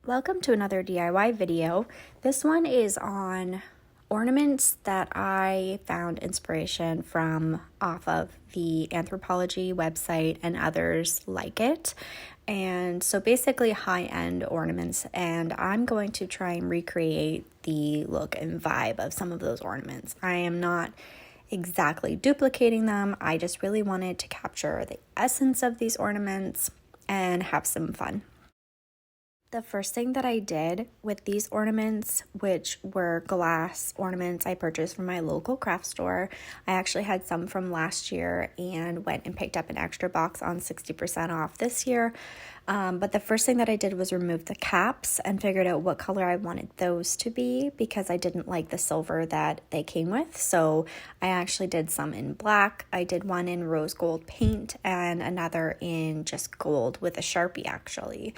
Welcome to another DIY video. This one is on ornaments that I found inspiration from off of the Anthropologie website and others like it. And so basically high-end ornaments, and I'm going to try and recreate the look and vibe of some of those ornaments. I am not exactly duplicating them. I just really wanted to capture the essence of these ornaments and have some fun. The first thing that I did with these ornaments, which were glass ornaments I purchased from my local craft store, I actually had some from last year and went and picked up an extra box on 60% off this year. But the first thing that I did was remove the caps and figured out what color I wanted those to be because I didn't like the silver that they came with. So I actually did some in black. I did one in rose gold paint and another in just gold with a Sharpie actually.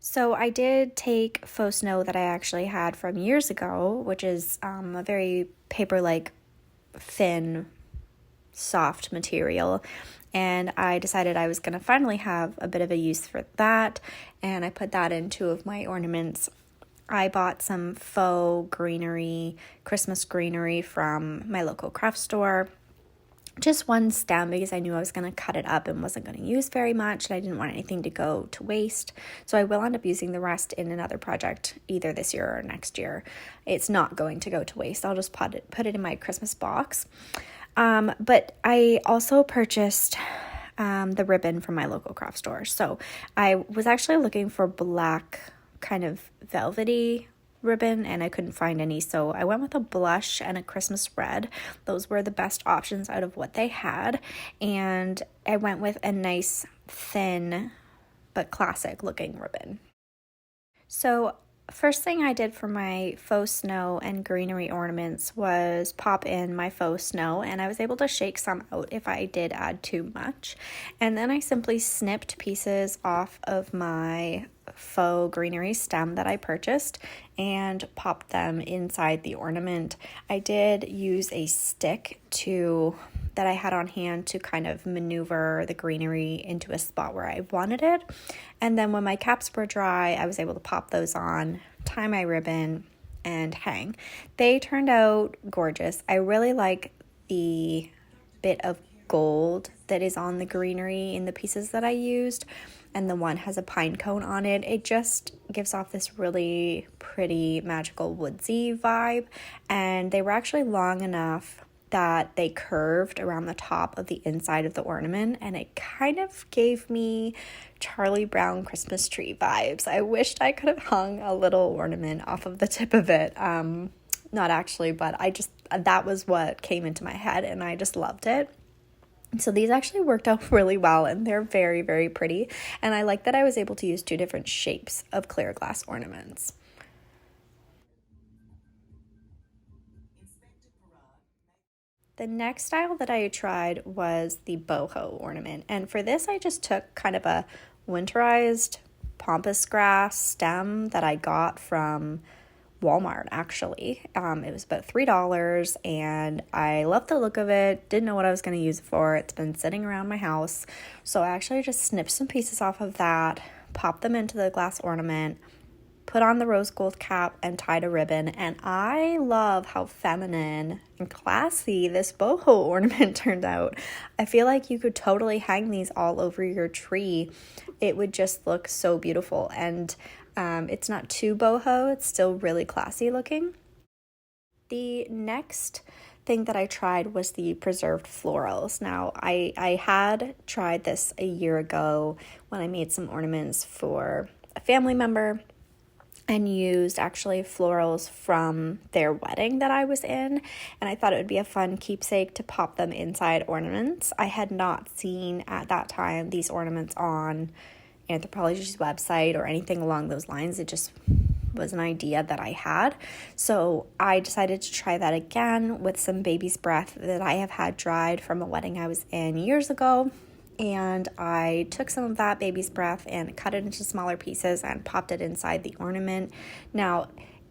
So I did take faux snow that I actually had from years ago, which is a very paper-like, thin, soft material, and I decided I was going to finally have a bit of a use for that, and I put that in two of my ornaments. I bought some faux greenery, Christmas greenery from my local craft store. Just one stem because I knew I was going to cut it up and wasn't going to use very much, and I didn't want anything to go to waste. So I will end up using the rest in another project either this year or next year. It's not going to go to waste. I'll just put it in my Christmas box. But I also purchased the ribbon from my local craft store. So I was actually looking for black kind of velvety ribbon and I couldn't find any, so I went with a blush and a Christmas red. Those were the best options out of what they had, and I went with a nice thin but classic looking ribbon. So first thing I did for my faux snow and greenery ornaments was pop in my faux snow, and I was able to shake some out if I did add too much, and then I simply snipped pieces off of my faux greenery stem that I purchased and popped them inside the ornament. I did use a stick that I had on hand to kind of maneuver the greenery into a spot where I wanted it. And then when my caps were dry, I was able to pop those on, tie my ribbon, and hang. They turned out gorgeous. I really like the bit of gold that is on the greenery in the pieces that I used, and the one has a pine cone on it. It just gives off this really pretty magical woodsy vibe, and they were actually long enough that they curved around the top of the inside of the ornament, and it kind of gave me Charlie Brown Christmas tree vibes. I wished I could have hung a little ornament off of the tip of it. Not actually, but that was what came into my head, and I just loved it. So these actually worked out really well, and they're very, very pretty. And I like that I was able to use two different shapes of clear glass ornaments. The next style that I tried was the boho ornament. And for this, I just took kind of a winterized pampas grass stem that I got from Walmart actually. It was about $3 and I loved the look of it. Didn't know what I was going to use it for. It's been sitting around my house. So I actually just snipped some pieces off of that, popped them into the glass ornament, put on the rose gold cap, and tied a ribbon. And I love how feminine and classy this boho ornament turned out. I feel like you could totally hang these all over your tree. It would just look so beautiful. And it's not too boho, it's still really classy looking. The next thing that I tried was the preserved florals. Now, I had tried this a year ago when I made some ornaments for a family member and used actually florals from their wedding that I was in, and I thought it would be a fun keepsake to pop them inside ornaments. I had not seen at that time these ornaments on Anthropologie's website or anything along those lines. It just was an idea that I had. So I decided to try that again with some baby's breath that I have had dried from a wedding I was in years ago. And I took some of that baby's breath and cut it into smaller pieces and popped it inside the ornament. Now,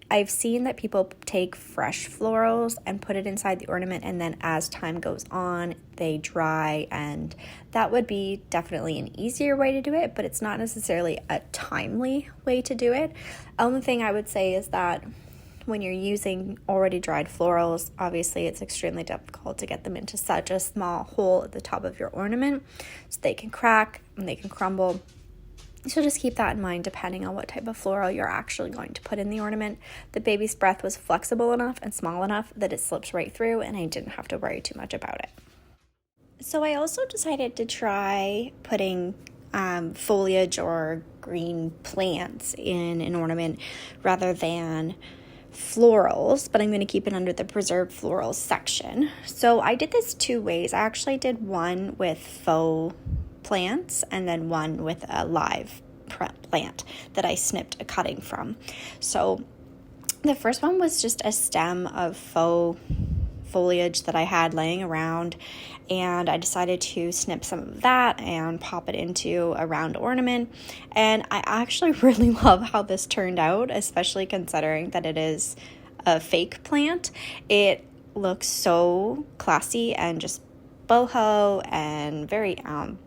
I've seen that people take fresh florals and put it inside the ornament, and then as time goes on, they dry, and that would be definitely an easier way to do it, but it's not necessarily a timely way to do it. Only thing I would say is that when you're using already dried florals, obviously it's extremely difficult to get them into such a small hole at the top of your ornament, so they can crack and they can crumble. So just keep that in mind depending on what type of floral you're actually going to put in the ornament. The baby's breath was flexible enough and small enough that it slips right through, and I didn't have to worry too much about it. So I also decided to try putting foliage or green plants in an ornament rather than florals, but I'm going to keep it under the preserved florals section. So I did this two ways. I actually did one with faux plants and then one with a live plant that I snipped a cutting from. So the first one was just a stem of faux foliage that I had laying around, and I decided to snip some of that and pop it into a round ornament. And I actually really love how this turned out, especially considering that it is a fake plant. It looks so classy and just boho and very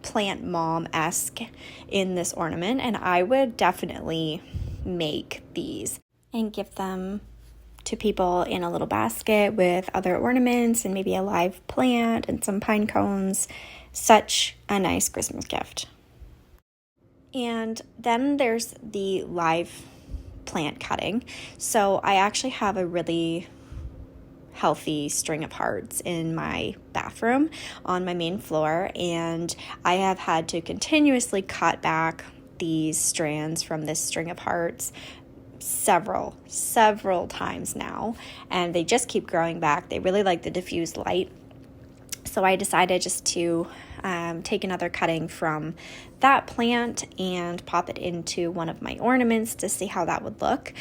plant mom-esque in this ornament, and I would definitely make these and give them to people in a little basket with other ornaments and maybe a live plant and some pine cones. Such a nice Christmas gift. And then there's the live plant cutting. So I actually have a really healthy string of hearts in my bathroom on my main floor, and I have had to continuously cut back these strands from this string of hearts several times now, and they just keep growing back. They really like the diffused light, so I decided just to take another cutting from that plant and pop it into one of my ornaments to see how that would look.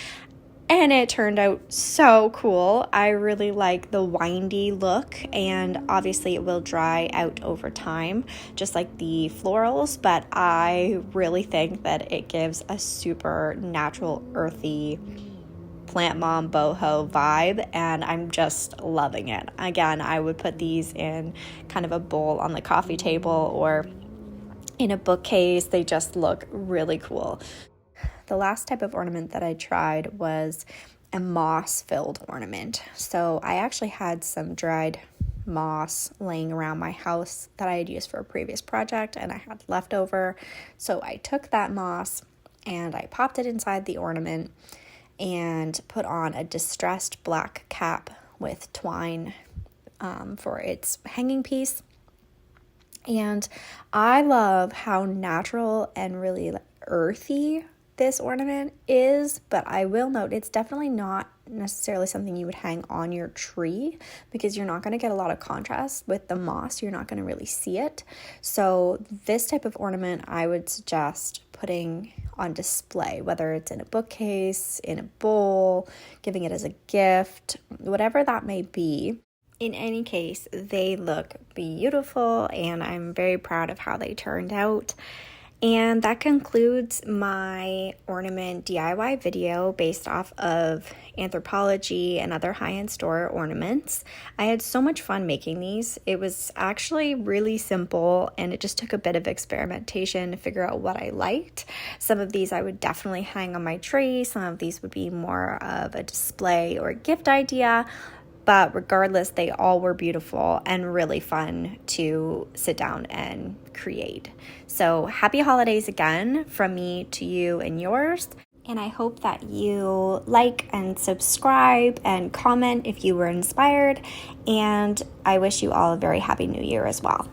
And it turned out so cool. I really like the windy look, and obviously it will dry out over time, just like the florals, but I really think that it gives a super natural, earthy, plant mom boho vibe, and I'm just loving it. Again, I would put these in kind of a bowl on the coffee table or in a bookcase. They just look really cool. The last type of ornament that I tried was a moss-filled ornament. So I actually had some dried moss laying around my house that I had used for a previous project, and I had leftover. So I took that moss and I popped it inside the ornament and put on a distressed black cap with twine for its hanging piece. And I love how natural and really earthy this ornament is, but I will note it's definitely not necessarily something you would hang on your tree because you're not going to get a lot of contrast with the moss. You're not going to really see it. So this type of ornament I would suggest putting on display, whether it's in a bookcase, in a bowl, giving it as a gift, whatever that may be. In any case, they look beautiful, and I'm very proud of how they turned out. And that concludes my ornament DIY video based off of Anthropologie and other high-end store ornaments. I had so much fun making these. It was actually really simple, and it just took a bit of experimentation to figure out what I liked. Some of these I would definitely hang on my tree. Some of these would be more of a display or a gift idea. But regardless, they all were beautiful and really fun to sit down and create. So happy holidays again from me to you and yours. And I hope that you like and subscribe and comment if you were inspired. And I wish you all a very happy new year as well.